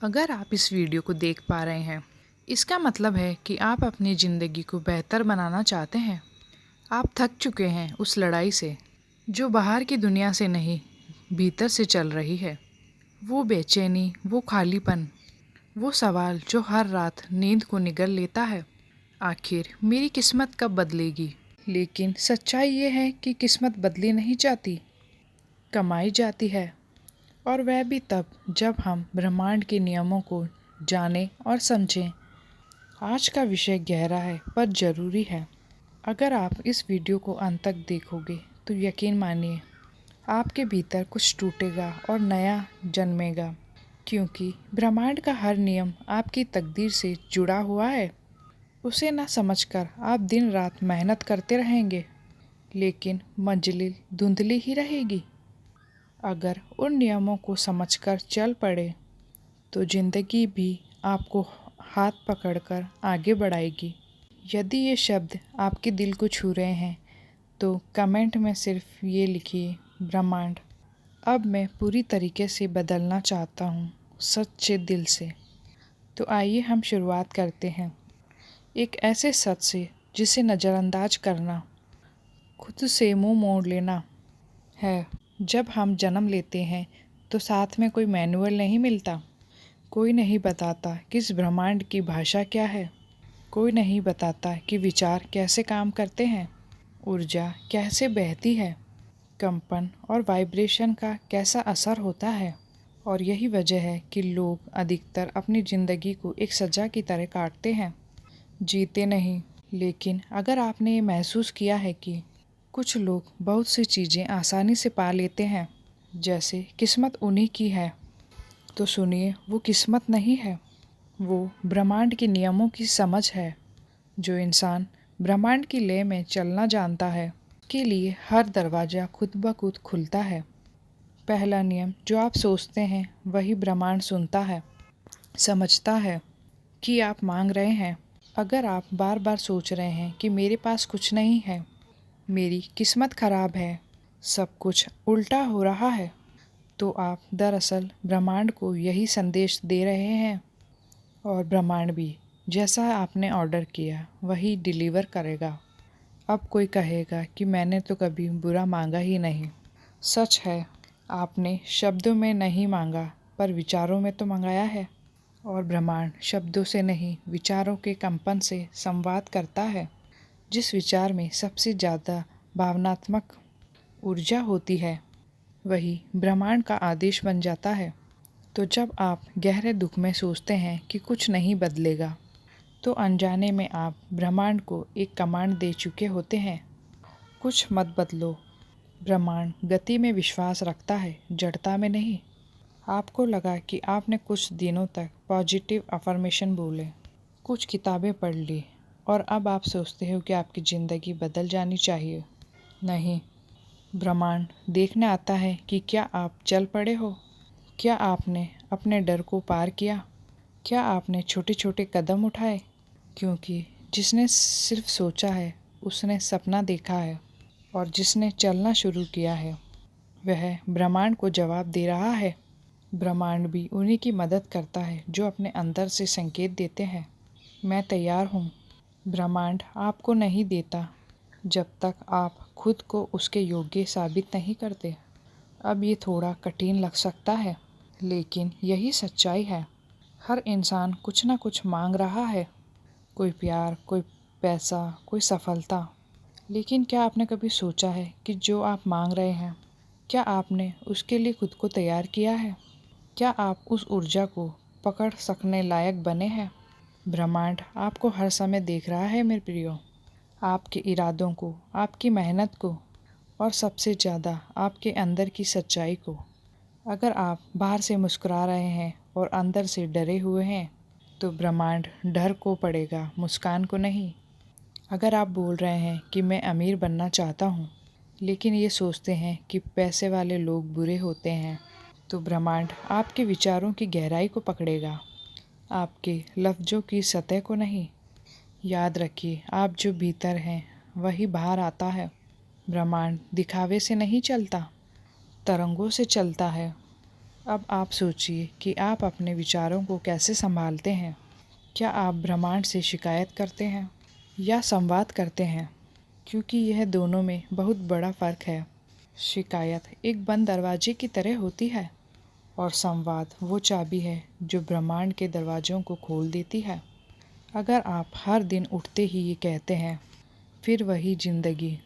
अगर आप इस वीडियो को देख पा रहे हैं, इसका मतलब है कि आप अपनी ज़िंदगी को बेहतर बनाना चाहते हैं। आप थक चुके हैं उस लड़ाई से, जो बाहर की दुनिया से नहीं, भीतर से चल रही है। वो बेचैनी, वो खालीपन, वो सवाल जो हर रात नींद को निगल लेता है। आखिर मेरी किस्मत कब बदलेगी? लेकिन सच्चाई ये है कि किस्मत बदली नहीं जाती, कमाई जाती है। और वह भी तब जब हम ब्रह्मांड के नियमों को जानें और समझें। आज का विषय गहरा है पर ज़रूरी है। अगर आप इस वीडियो को अंत तक देखोगे तो यकीन मानिए, आपके भीतर कुछ टूटेगा और नया जन्मेगा। क्योंकि ब्रह्मांड का हर नियम आपकी तकदीर से जुड़ा हुआ है। उसे न समझकर आप दिन रात मेहनत करते रहेंगे, लेकिन मंजिल धुंधली ही रहेगी। अगर उन नियमों को समझकर चल पड़े तो ज़िंदगी भी आपको हाथ पकड़कर आगे बढ़ाएगी। यदि ये शब्द आपके दिल को छू रहे हैं तो कमेंट में सिर्फ ये लिखिए, ब्रह्मांड, अब मैं पूरी तरीके से बदलना चाहता हूँ, सच्चे दिल से। तो आइए हम शुरुआत करते हैं एक ऐसे सच से जिसे नज़रअंदाज करना खुद से मुंह मोड़ लेना है। जब हम जन्म लेते हैं तो साथ में कोई मैनुअल नहीं मिलता। कोई नहीं बताता कि इस ब्रह्मांड की भाषा क्या है। कोई नहीं बताता कि विचार कैसे काम करते हैं, ऊर्जा कैसे बहती है, कंपन और वाइब्रेशन का कैसा असर होता है। और यही वजह है कि लोग अधिकतर अपनी ज़िंदगी को एक सज़ा की तरह काटते हैं, जीते नहीं। लेकिन अगर आपने ये महसूस किया है कि कुछ लोग बहुत सी चीज़ें आसानी से पा लेते हैं, जैसे किस्मत उन्हीं की है, तो सुनिए, वो किस्मत नहीं है, वो ब्रह्मांड के नियमों की समझ है। जो इंसान ब्रह्मांड की लय में चलना जानता है, के लिए हर दरवाज़ा खुद ब खुद खुलता है। पहला नियम, जो आप सोचते हैं वही ब्रह्मांड सुनता है, समझता है कि आप मांग रहे हैं। अगर आप बार बार सोच रहे हैं कि मेरे पास कुछ नहीं है, मेरी किस्मत खराब है, सब कुछ उल्टा हो रहा है, तो आप दरअसल ब्रह्मांड को यही संदेश दे रहे हैं। और ब्रह्मांड भी जैसा आपने ऑर्डर किया वही डिलीवर करेगा। अब कोई कहेगा कि मैंने तो कभी बुरा मांगा ही नहीं। सच है, आपने शब्दों में नहीं मांगा, पर विचारों में तो मंगाया है। और ब्रह्मांड शब्दों से नहीं, विचारों के कंपन से संवाद करता है। जिस विचार में सबसे ज़्यादा भावनात्मक ऊर्जा होती है, वही ब्रह्मांड का आदेश बन जाता है। तो जब आप गहरे दुख में सोचते हैं कि कुछ नहीं बदलेगा, तो अनजाने में आप ब्रह्मांड को एक कमांड दे चुके होते हैं, कुछ मत बदलो। ब्रह्मांड गति में विश्वास रखता है, जड़ता में नहीं। आपको लगा कि आपने कुछ दिनों तक पॉजिटिव अफर्मेशन बोले, कुछ किताबें पढ़ ली, और अब आप सोचते हो कि आपकी ज़िंदगी बदल जानी चाहिए। नहीं, ब्रह्मांड देखने आता है कि क्या आप चल पड़े हो, क्या आपने अपने डर को पार किया, क्या आपने छोटे छोटे कदम उठाए। क्योंकि जिसने सिर्फ सोचा है उसने सपना देखा है, और जिसने चलना शुरू किया है वह ब्रह्मांड को जवाब दे रहा है। ब्रह्मांड भी उन्हीं की मदद करता है जो अपने अंदर से संकेत देते हैं, मैं तैयार हूँ। ब्रह्मांड आपको नहीं देता जब तक आप खुद को उसके योग्य साबित नहीं करते। अब ये थोड़ा कठिन लग सकता है, लेकिन यही सच्चाई है। हर इंसान कुछ ना कुछ मांग रहा है, कोई प्यार, कोई पैसा, कोई सफलता। लेकिन क्या आपने कभी सोचा है कि जो आप मांग रहे हैं, क्या आपने उसके लिए खुद को तैयार किया है? क्या आप उस ऊर्जा को पकड़ सकने लायक बने हैं? ब्रह्मांड आपको हर समय देख रहा है मेरे प्रियो, आपके इरादों को, आपकी मेहनत को, और सबसे ज़्यादा आपके अंदर की सच्चाई को। अगर आप बाहर से मुस्कुरा रहे हैं और अंदर से डरे हुए हैं, तो ब्रह्मांड डर को पड़ेगा, मुस्कान को नहीं। अगर आप बोल रहे हैं कि मैं अमीर बनना चाहता हूँ, लेकिन ये सोचते हैं कि पैसे वाले लोग बुरे होते हैं, तो ब्रह्मांड आपके विचारों की गहराई को पकड़ेगा, आपके लफ्ज़ों की सतह को नहीं। याद रखिए, आप जो भीतर हैं वही बाहर आता है। ब्रह्मांड दिखावे से नहीं चलता, तरंगों से चलता है। अब आप सोचिए कि आप अपने विचारों को कैसे संभालते हैं। क्या आप ब्रह्मांड से शिकायत करते हैं या संवाद करते हैं? क्योंकि यह दोनों में बहुत बड़ा फ़र्क है। शिकायत एक बंद दरवाजे की तरह होती है और संवाद वो चाबी है जो ब्रह्मांड के दरवाज़ों को खोल देती है। अगर आप हर दिन उठते ही ये कहते हैं, फिर वही ज़िंदगी,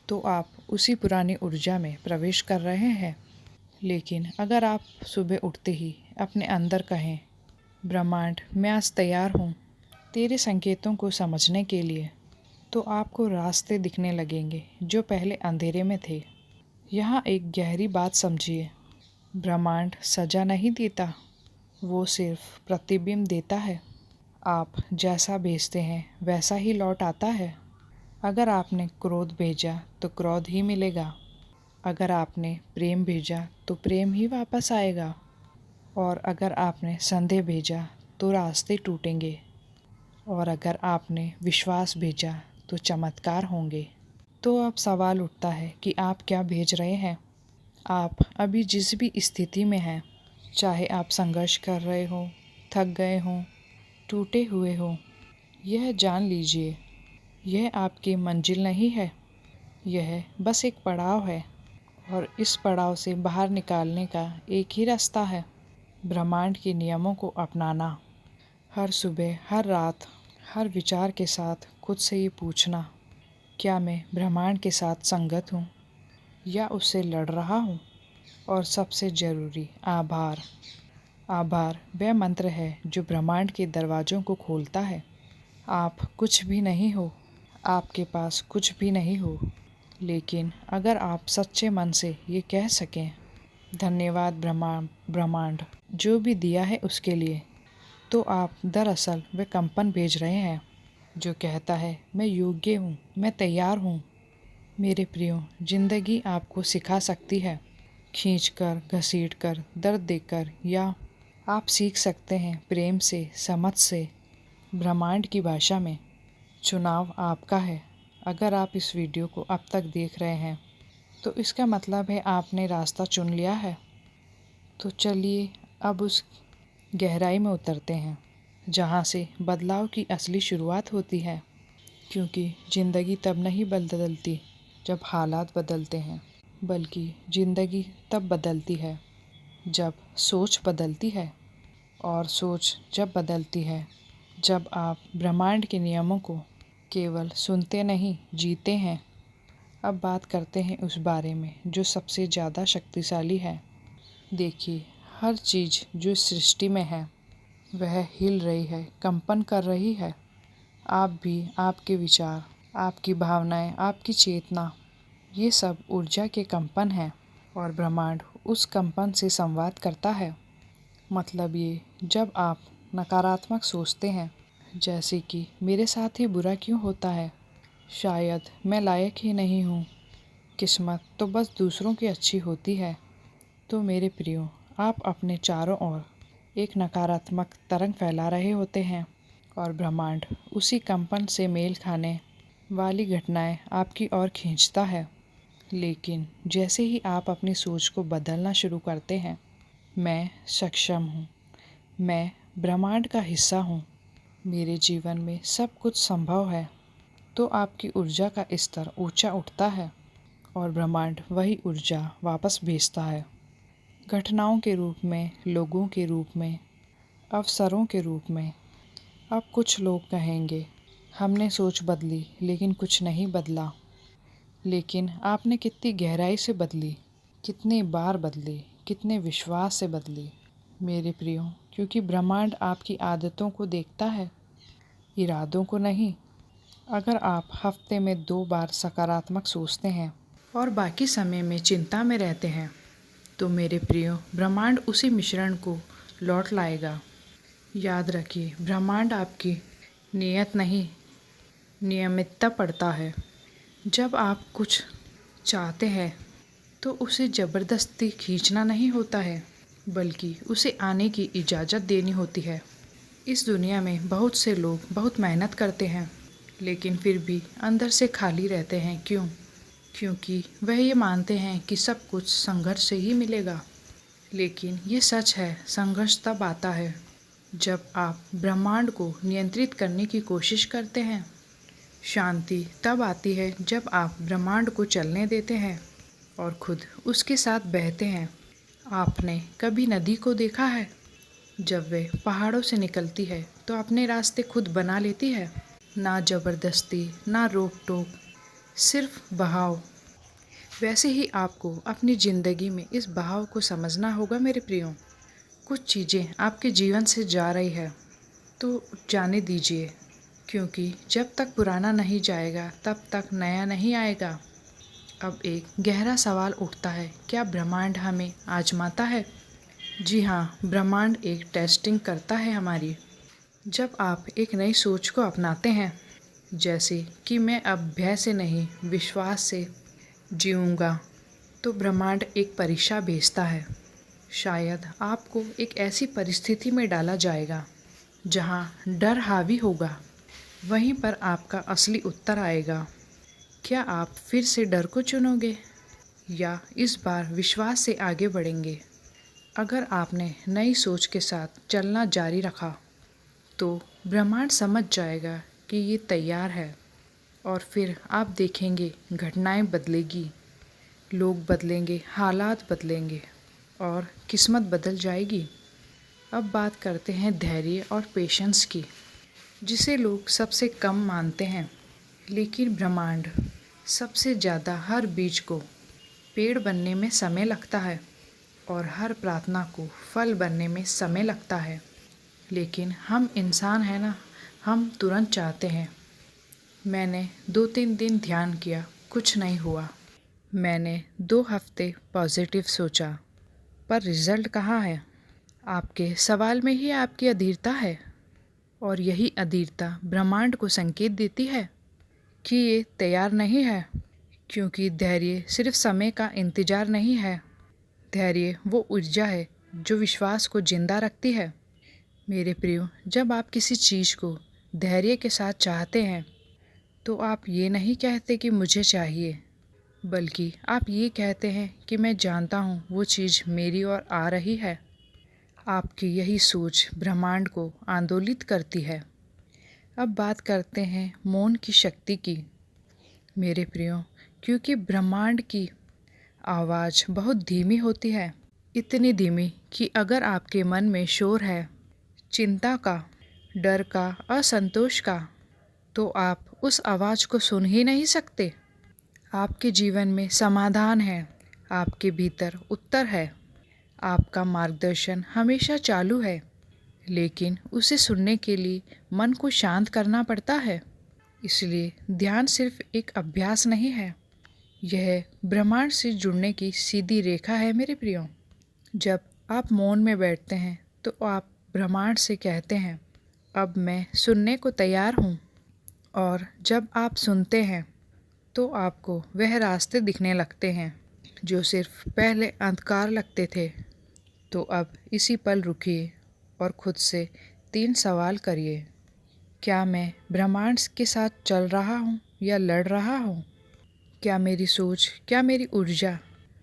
तो आप उसी पुरानी ऊर्जा में प्रवेश कर रहे हैं। लेकिन अगर आप सुबह उठते ही अपने अंदर कहें, ब्रह्मांड, मैं आज तैयार हूँ तेरे संकेतों को समझने के लिए, तो आपको रास्ते दिखने लगेंगे जो पहले अंधेरे में थे। यहाँ एक गहरी बात समझिए, ब्रह्मांड सज़ा नहीं देता, वो सिर्फ प्रतिबिंब देता है। आप जैसा भेजते हैं वैसा ही लौट आता है। अगर आपने क्रोध भेजा तो क्रोध ही मिलेगा। अगर आपने प्रेम भेजा तो प्रेम ही वापस आएगा। और अगर आपने संदेह भेजा तो रास्ते टूटेंगे। और अगर आपने विश्वास भेजा तो चमत्कार होंगे। तो अब सवाल उठता है कि आप क्या भेज रहे हैं। आप अभी जिस भी स्थिति में हैं, चाहे आप संघर्ष कर रहे हो, थक गए हों, टूटे हुए हो, यह जान लीजिए, यह आपकी मंजिल नहीं है। यह बस एक पड़ाव है और इस पड़ाव से बाहर निकालने का एक ही रास्ता है, ब्रह्मांड के नियमों को अपनाना। हर सुबह, हर रात, हर विचार के साथ खुद से ये पूछना, क्या मैं ब्रह्मांड के साथ संगत हूँ या उससे लड़ रहा हूँ? और सबसे ज़रूरी, आभार। आभार वह मंत्र है जो ब्रह्मांड के दरवाज़ों को खोलता है। आप कुछ भी नहीं हो, आपके पास कुछ भी नहीं हो, लेकिन अगर आप सच्चे मन से ये कह सकें, धन्यवाद ब्रह्मांड जो भी दिया है उसके लिए, तो आप दरअसल वह कंपन भेज रहे हैं जो कहता है, मैं योग्य हूँ, मैं तैयार हूँ। मेरे प्रियो, ज़िंदगी आपको सिखा सकती है, खींचकर, घसीटकर, दर्द देकर, या आप सीख सकते हैं प्रेम से, समझ से, ब्रह्मांड की भाषा में। चुनाव आपका है। अगर आप इस वीडियो को अब तक देख रहे हैं तो इसका मतलब है आपने रास्ता चुन लिया है। तो चलिए अब उस गहराई में उतरते हैं जहाँ से बदलाव की असली शुरुआत होती है। क्योंकि ज़िंदगी तब नहीं बदलती जब हालात बदलते हैं, बल्कि ज़िंदगी तब बदलती है जब सोच बदलती है। और सोच जब बदलती है जब आप ब्रह्मांड के नियमों को केवल सुनते नहीं, जीते हैं। अब बात करते हैं उस बारे में जो सबसे ज़्यादा शक्तिशाली है। देखिए, हर चीज़ जो इस सृष्टि में है वह हिल रही है, कंपन कर रही है। आप भी, आपके विचार, आपकी भावनाएं, आपकी चेतना, ये सब ऊर्जा के कंपन हैं और ब्रह्मांड उस कंपन से संवाद करता है। मतलब ये, जब आप नकारात्मक सोचते हैं, जैसे कि मेरे साथ ही बुरा क्यों होता है, शायद मैं लायक ही नहीं हूँ, किस्मत तो बस दूसरों की अच्छी होती है, तो मेरे प्रियो, आप अपने चारों ओर एक नकारात्मक तरंग फैला रहे होते हैं और ब्रह्मांड उसी कंपन से मेल खाने वाली घटनाएं आपकी ओर खींचता है। लेकिन जैसे ही आप अपनी सोच को बदलना शुरू करते हैं, मैं सक्षम हूँ, मैं ब्रह्मांड का हिस्सा हूँ, मेरे जीवन में सब कुछ संभव है, तो आपकी ऊर्जा का स्तर ऊंचा उठता है और ब्रह्मांड वही ऊर्जा वापस भेजता है, घटनाओं के रूप में, लोगों के रूप में, अवसरों के रूप में। अब कुछ लोग कहेंगे, हमने सोच बदली लेकिन कुछ नहीं बदला। लेकिन आपने कितनी गहराई से बदली, कितनी बार बदली, कितने विश्वास से बदली। मेरे प्रियो, क्योंकि ब्रह्मांड आपकी आदतों को देखता है, इरादों को नहीं। अगर आप हफ्ते में 2 बार सकारात्मक सोचते हैं और बाकी समय में चिंता में रहते हैं, तो मेरे प्रियो, ब्रह्मांड उसी मिश्रण को लौट लाएगा। याद रखिए, ब्रह्मांड आपकी नियत नहीं, नियमितता पढ़ता है। जब आप कुछ चाहते हैं तो उसे ज़बरदस्ती खींचना नहीं होता है, बल्कि उसे आने की इजाज़त देनी होती है। इस दुनिया में बहुत से लोग बहुत मेहनत करते हैं, लेकिन फिर भी अंदर से खाली रहते हैं। क्यों? क्योंकि वह ये मानते हैं कि सब कुछ संघर्ष से ही मिलेगा। लेकिन ये सच है, संघर्ष तब आता है जब आप ब्रह्मांड को नियंत्रित करने की कोशिश करते हैं। शांति तब आती है जब आप ब्रह्मांड को चलने देते हैं और खुद उसके साथ बहते हैं। आपने कभी नदी को देखा है? जब वे पहाड़ों से निकलती है तो अपने रास्ते खुद बना लेती है। ना ज़बरदस्ती, ना रोक टोक, सिर्फ बहाव। वैसे ही आपको अपनी ज़िंदगी में इस बहाव को समझना होगा मेरे प्रियो। कुछ चीज़ें आपके जीवन से जा रही है तो जाने दीजिए, क्योंकि जब तक पुराना नहीं जाएगा तब तक नया नहीं आएगा। अब एक गहरा सवाल उठता है, क्या ब्रह्मांड हमें आजमाता है? जी हाँ, ब्रह्मांड एक टेस्टिंग करता है हमारी। जब आप एक नई सोच को अपनाते हैं, जैसे कि मैं अब भय से नहीं विश्वास से जीऊँगा, तो ब्रह्मांड एक परीक्षा भेजता है। शायद आपको एक ऐसी परिस्थिति में डाला जाएगा जहाँ डर हावी होगा। वहीं पर आपका असली उत्तर आएगा। क्या आप फिर से डर को चुनोगे या इस बार विश्वास से आगे बढ़ेंगे? अगर आपने नई सोच के साथ चलना जारी रखा तो ब्रह्मांड समझ जाएगा कि ये तैयार है, और फिर आप देखेंगे घटनाएं बदलेगी, लोग बदलेंगे, हालात बदलेंगे और किस्मत बदल जाएगी। अब बात करते हैं धैर्य और पेशेंस की, जिसे लोग सबसे कम मानते हैं। लेकिन ब्रह्मांड सबसे ज़्यादा। हर बीज को पेड़ बनने में समय लगता है और हर प्रार्थना को फल बनने में समय लगता है। लेकिन हम इंसान हैं ना, हम तुरंत चाहते हैं। मैंने 2-3 दिन ध्यान किया, कुछ नहीं हुआ। मैंने 2 हफ्ते पॉजिटिव सोचा, पर रिजल्ट कहाँ है? आपके सवाल में ही आपकी अधीरता है, और यही अधीरता ब्रह्मांड को संकेत देती है कि ये तैयार नहीं है। क्योंकि धैर्य सिर्फ समय का इंतज़ार नहीं है। धैर्य वो ऊर्जा है जो विश्वास को जिंदा रखती है। मेरे प्रियो, जब आप किसी चीज़ को धैर्य के साथ चाहते हैं तो आप ये नहीं कहते कि मुझे चाहिए, बल्कि आप ये कहते हैं कि मैं जानता हूँ वो चीज़ मेरी ओर आ रही है। आपकी यही सोच ब्रह्मांड को आंदोलित करती है। अब बात करते हैं मौन की शक्ति की मेरे प्रियो, क्योंकि ब्रह्मांड की आवाज़ बहुत धीमी होती है। इतनी धीमी कि अगर आपके मन में शोर है, चिंता का, डर का, असंतोष का, तो आप उस आवाज़ को सुन ही नहीं सकते। आपके जीवन में समाधान है, आपके भीतर उत्तर है, आपका मार्गदर्शन हमेशा चालू है, लेकिन उसे सुनने के लिए मन को शांत करना पड़ता है। इसलिए ध्यान सिर्फ एक अभ्यास नहीं है, यह ब्रह्मांड से जुड़ने की सीधी रेखा है मेरे प्रियो। जब आप मौन में बैठते हैं तो आप ब्रह्मांड से कहते हैं, अब मैं सुनने को तैयार हूँ। और जब आप सुनते हैं तो आपको वह रास्ते दिखने लगते हैं जो सिर्फ पहले अंधकार लगते थे। तो अब इसी पल रुकिए और खुद से 3 सवाल करिए। क्या मैं ब्रह्मांड के साथ चल रहा हूँ या लड़ रहा हूँ? क्या मेरी सोच, क्या मेरी ऊर्जा,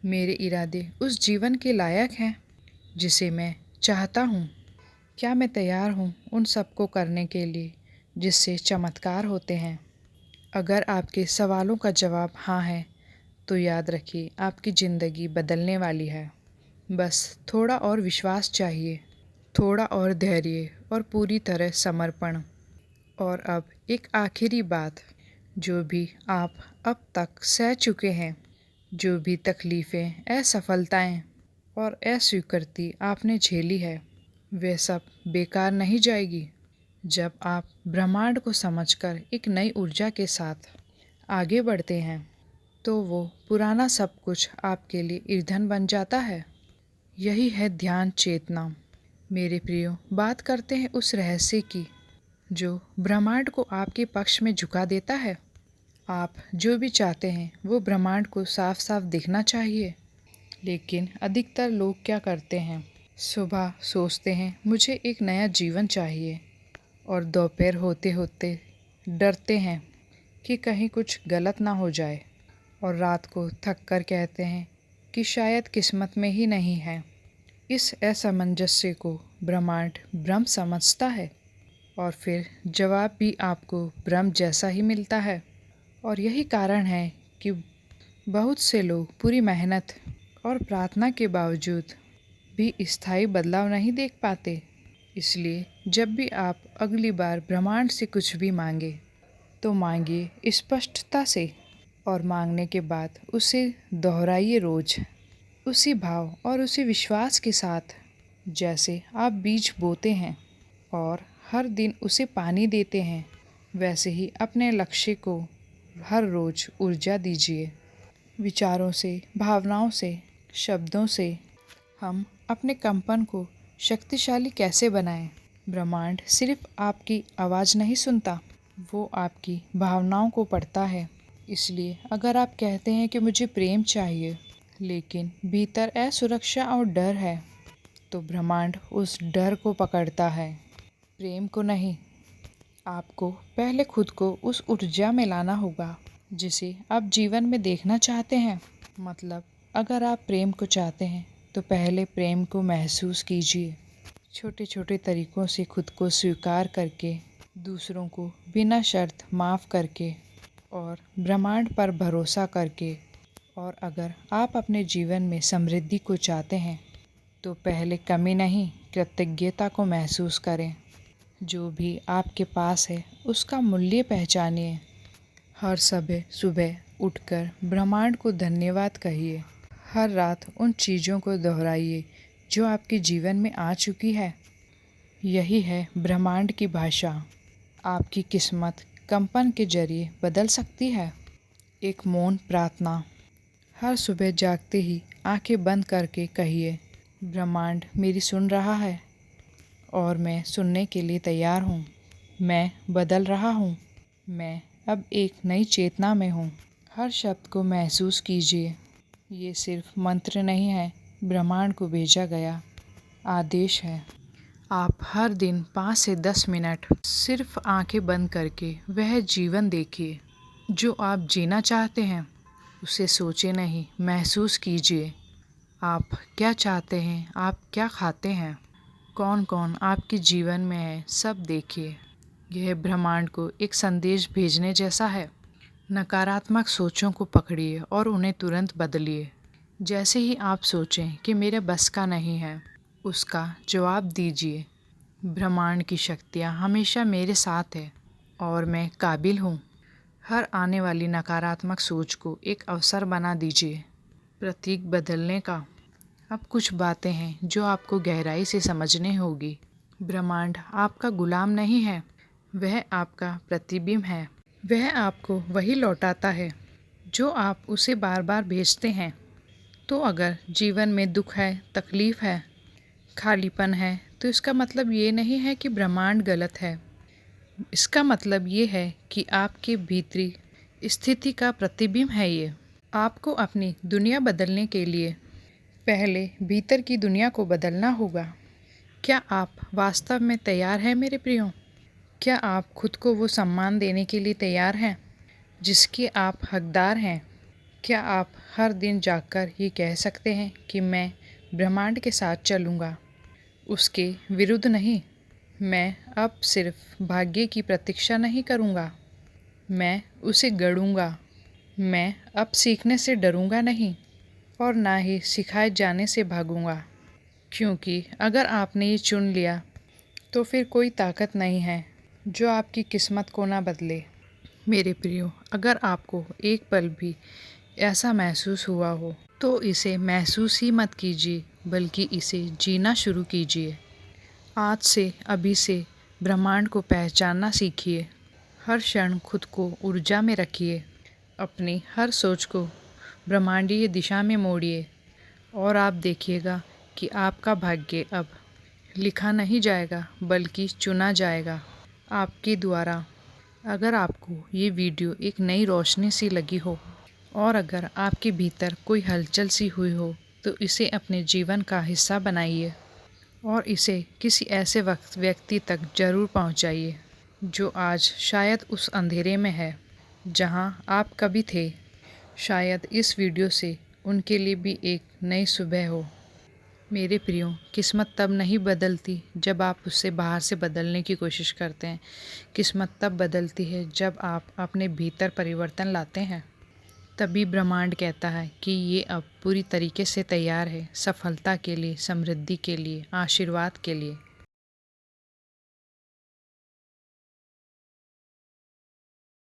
मेरे इरादे उस जीवन के लायक हैं जिसे मैं चाहता हूँ? क्या मैं तैयार हूँ उन सबको करने के लिए जिससे चमत्कार होते हैं? अगर आपके सवालों का जवाब हाँ है तो याद रखिए, आपकी ज़िंदगी बदलने वाली है। बस थोड़ा और विश्वास चाहिए, थोड़ा और धैर्य और पूरी तरह समर्पण। और अब एक आखिरी बात, जो भी आप अब तक सह चुके हैं, जो भी तकलीफ़ें, असफलताएं और अस्वीकृति आपने झेली है, वे सब बेकार नहीं जाएगी। जब आप ब्रह्मांड को समझकर एक नई ऊर्जा के साथ आगे बढ़ते हैं तो वो पुराना सब कुछ आपके लिए ईंधन बन जाता है। यही है ध्यान चेतना। मेरे प्रियो, बात करते हैं उस रहस्य की जो ब्रह्मांड को आपके पक्ष में झुका देता है। आप जो भी चाहते हैं वो ब्रह्मांड को साफ साफ दिखना चाहिए। लेकिन अधिकतर लोग क्या करते हैं, सुबह सोचते हैं मुझे एक नया जीवन चाहिए, और दोपहर होते होते डरते हैं कि कहीं कुछ गलत ना हो जाए, और रात को थक कर कहते हैं कि शायद किस्मत में ही नहीं है। इस असमंजस्य को ब्रह्मांड भ्रम समझता है और फिर जवाब भी आपको भ्रम जैसा ही मिलता है। और यही कारण है कि बहुत से लोग पूरी मेहनत और प्रार्थना के बावजूद भी स्थायी बदलाव नहीं देख पाते। इसलिए जब भी आप अगली बार ब्रह्मांड से कुछ भी मांगे तो मांगिए स्पष्टता से, और मांगने के बाद उसे दोहराइए रोज उसी भाव और उसी विश्वास के साथ जैसे आप बीज बोते हैं और हर दिन उसे पानी देते हैं। वैसे ही अपने लक्ष्य को हर रोज ऊर्जा दीजिए। विचारों से, भावनाओं से, शब्दों से हम अपने कंपन को शक्तिशाली कैसे बनाएं? ब्रह्मांड सिर्फ आपकी आवाज़ नहीं सुनता, वो आपकी भावनाओं को पढ़ता है। इसलिए अगर आप कहते हैं कि मुझे प्रेम चाहिए लेकिन भीतर असुरक्षा और डर है, तो ब्रह्मांड उस डर को पकड़ता है, प्रेम को नहीं। आपको पहले खुद को उस ऊर्जा में लाना होगा जिसे आप जीवन में देखना चाहते हैं। मतलब अगर आप प्रेम को चाहते हैं तो पहले प्रेम को महसूस कीजिए। छोटे छोटे तरीक़ों से खुद को स्वीकार करके, दूसरों को बिना शर्त माफ़ करके और ब्रह्मांड पर भरोसा करके। और अगर आप अपने जीवन में समृद्धि को चाहते हैं तो पहले कमी नहीं, कृतज्ञता को महसूस करें। जो भी आपके पास है उसका मूल्य पहचानिए। हर सुबह उठकर ब्रह्मांड को धन्यवाद कहिए। हर रात उन चीज़ों को दोहराइए जो आपके जीवन में आ चुकी है। यही है ब्रह्मांड की भाषा। आपकी किस्मत कंपन के जरिए बदल सकती है। एक मौन प्रार्थना। हर सुबह जागते ही आंखें बंद करके कहिए, ब्रह्मांड मेरी सुन रहा है और मैं सुनने के लिए तैयार हूँ। मैं बदल रहा हूँ। मैं अब एक नई चेतना में हूँ। हर शब्द को महसूस कीजिए। ये सिर्फ मंत्र नहीं है, ब्रह्मांड को भेजा गया आदेश है। आप हर दिन 5 से 10 मिनट सिर्फ आंखें बंद करके वह जीवन देखिए जो आप जीना चाहते हैं। उसे सोचे नहीं, महसूस कीजिए। आप क्या चाहते हैं, आप क्या खाते हैं, कौन कौन आपके जीवन में है, सब देखिए। यह ब्रह्मांड को एक संदेश भेजने जैसा है। नकारात्मक सोचों को पकड़िए और उन्हें तुरंत बदलिए। जैसे ही आप सोचें कि मेरे बस का नहीं है, उसका जवाब दीजिए, ब्रह्मांड की शक्तियाँ हमेशा मेरे साथ है और मैं काबिल हूँ। हर आने वाली नकारात्मक सोच को एक अवसर बना दीजिए प्रतीक बदलने का। अब कुछ बातें हैं जो आपको गहराई से समझनी होगी। ब्रह्मांड आपका गुलाम नहीं है, वह आपका प्रतिबिंब है। वह आपको वही लौटाता है जो आप उसे बार बार भेजते हैं। तो अगर जीवन में दुख है, तकलीफ़ है, खालीपन है, तो इसका मतलब ये नहीं है कि ब्रह्मांड गलत है। इसका मतलब ये है कि आपके भीतरी स्थिति का प्रतिबिंब है ये। आपको अपनी दुनिया बदलने के लिए पहले भीतर की दुनिया को बदलना होगा। क्या आप वास्तव में तैयार हैं मेरे प्रियो? क्या आप खुद को वो सम्मान देने के लिए तैयार हैं जिसके आप हकदार हैं? क्या आप हर दिन जागकर ये कह सकते हैं कि मैं ब्रह्मांड के साथ चलूँगा, उसके विरुद्ध नहीं? मैं अब सिर्फ भाग्य की प्रतीक्षा नहीं करूँगा, मैं उसे गढ़ूँगा। मैं अब सीखने से डरूँगा नहीं और ना ही सिखाए जाने से भागूँगा। क्योंकि अगर आपने ये चुन लिया तो फिर कोई ताकत नहीं है जो आपकी किस्मत को ना बदले। मेरे प्रियो, अगर आपको एक पल भी ऐसा महसूस हुआ हो तो इसे महसूस ही मत कीजिए, बल्कि इसे जीना शुरू कीजिए। आज से, अभी से ब्रह्मांड को पहचानना सीखिए। हर क्षण खुद को ऊर्जा में रखिए। अपनी हर सोच को ब्रह्मांडीय दिशा में मोड़िए और आप देखिएगा कि आपका भाग्य अब लिखा नहीं जाएगा बल्कि चुना जाएगा आपके द्वारा। अगर आपको ये वीडियो एक नई रोशनी सी लगी हो और अगर आपके भीतर कोई हलचल सी हुई हो तो इसे अपने जीवन का हिस्सा बनाइए और इसे किसी ऐसे व्यक्ति तक ज़रूर पहुंचाइए जो आज शायद उस अंधेरे में है जहां आप कभी थे। शायद इस वीडियो से उनके लिए भी एक नई सुबह हो। मेरे प्रियो, किस्मत तब नहीं बदलती जब आप उससे बाहर से बदलने की कोशिश करते हैं। किस्मत तब बदलती है जब आप अपने भीतर परिवर्तन लाते हैं। तभी ब्रह्मांड कहता है कि ये अब पूरी तरीके से तैयार है, सफलता के लिए, समृद्धि के लिए, आशीर्वाद के लिए।